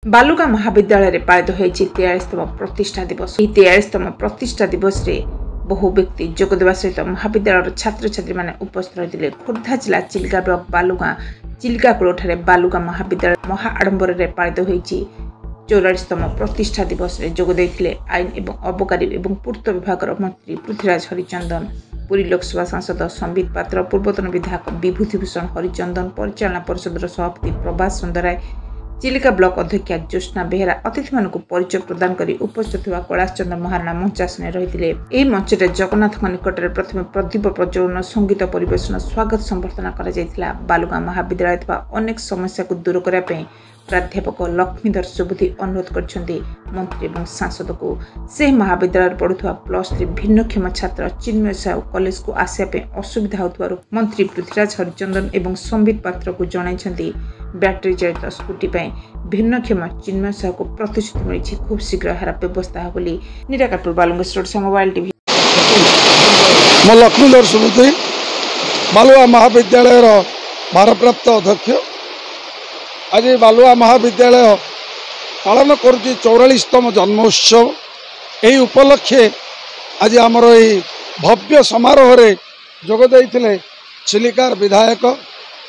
बालुगा महाविद्यालय रे पालित होइछि 43तम प्रतिष्ठा दिवस। 43तम प्रतिष्ठा दिवस रे बहु व्यक्ति जोग देवा सहित महाविद्यालय छात्र छात्री माने उपस्थित रहिथिले। खोर्धा जिला चिल्का ब्लॉक बालुगा चिल्का कुलठारे बालुगा महाविद्यालय महा आडंबर रे पालित होइछि 44तम प्रतिष्ठा दिवस रे जोग दैथिले आईन एवं अबकारी एवं पूर्त विभाग मंत्री पृथ्वीराज हरिचंदन, पुरी लोकसभा सांसद संबित पात्र, पूर्वतन विधायक विभूतिभूषण हरिचंदन, परिचालना परिषद सभापति प्रभास सुंदराय, चिलिका ब्लॉक अध्यक्षा ज्योत्ना बेहेरा अतिथि मानक परिचय प्रदान कर उपस्थित हुआ कैलाश चंद्र महाराणा मंचासन रही। मंच में जगन्नाथ निकट में प्रथम प्रदीप प्रज्वलन, संगीत परिवेशन, स्वागत संबर्धना करा। बालुगा महाविद्यालय अनेक समस्या को दूर करने प्राध्यापक लक्ष्मीधर सुबुद्धि अनुरोध करछन्ती मंत्री और सांसद को। से महाविद्यालय पढ़ुवा +3 भिन्नक्षम छात्र चिन्मय साहू कॉलेज को आसापे असुविधा होतबारु मंत्री पृथ्वीराज हरिचंदन एवं संबित पात्र को जणाइछन्ती बैटरी चालित स्कूटी भिन्नक्षम चिन्मय साहू को प्रतिश्रुति मिली खूब शीघ्र यार व्यवस्था हो बोली। निराकाटपुर बालुंगेश्वर मोबाइल टीवी। मो लक्ष्मीधर सुबुद्धि बालुआ महाविद्यालय भारप्राप्त अध्यक्ष। आज बालुआ महाविद्यालय पालन करुच्ची 44तम जन्मोत्सव। यही उपलक्षे आज आमर यही भव्य समारोह रे जोग देइथिले चिलिकार विधायक,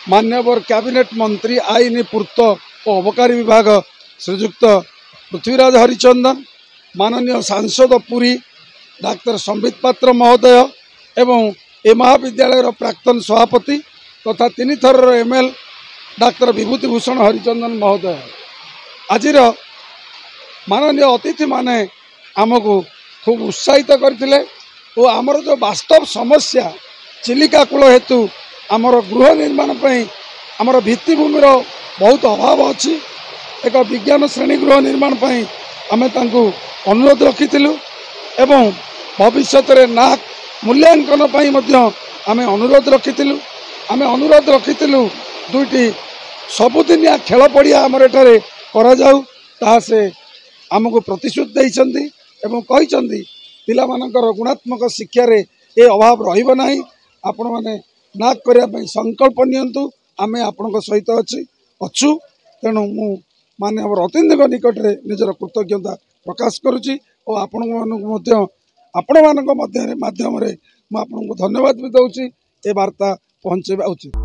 मान्यवर कैबिनेट मंत्री आईन पूर्त और अबकारी विभाग श्रीजुक्त पृथ्वीराज हरिचंदन, माननीय सांसद पुरी डाक्टर संबित पात्र महोदय एवं ए महाविद्यालय प्राक्तन सभापति तथा 3 थर एमएल डाक्टर विभूतिभूषण हरिचंदन महोदय। आज माननीय अतिथि माने आमको खूब उत्साहित करथिले और आमर जो वास्तव समस्या चिलिका कूल हेतु आमर गृह निर्माण पई आमर भित्तिभूमिर बहुत अभाव अच्छी। एक विज्ञान श्रेणी गृह निर्माण पई आमे तांको अनुरोध रखिथिलु एवं भविष्यत रे नाक मूल्यांकन पई मध्य आमे अनुरोध रखिथिलु। आमे अनुरोध रखिथिलु दुईटी सबुदिनिया खेल पड़िया आमर एठारे करा जाऊ, ता से आमको प्रतिश्रुति देइछन्ती एवं कहिछन्ती पिला मानकर गुणात्मक शिक्षा रे ए अभाव रहिबो नाही। आपण माने नाक करिया पई संकल्प नियंतु, आमे आपनक सहित अछु। तेणु मु माने हमर अतिथिक निकट रे निजर कृतज्ञता प्रकाश करुची और आपण मानक माध्यम रे मु आपनको धन्यवाद भी दउची ए वार्ता पहुँचेबा उचित।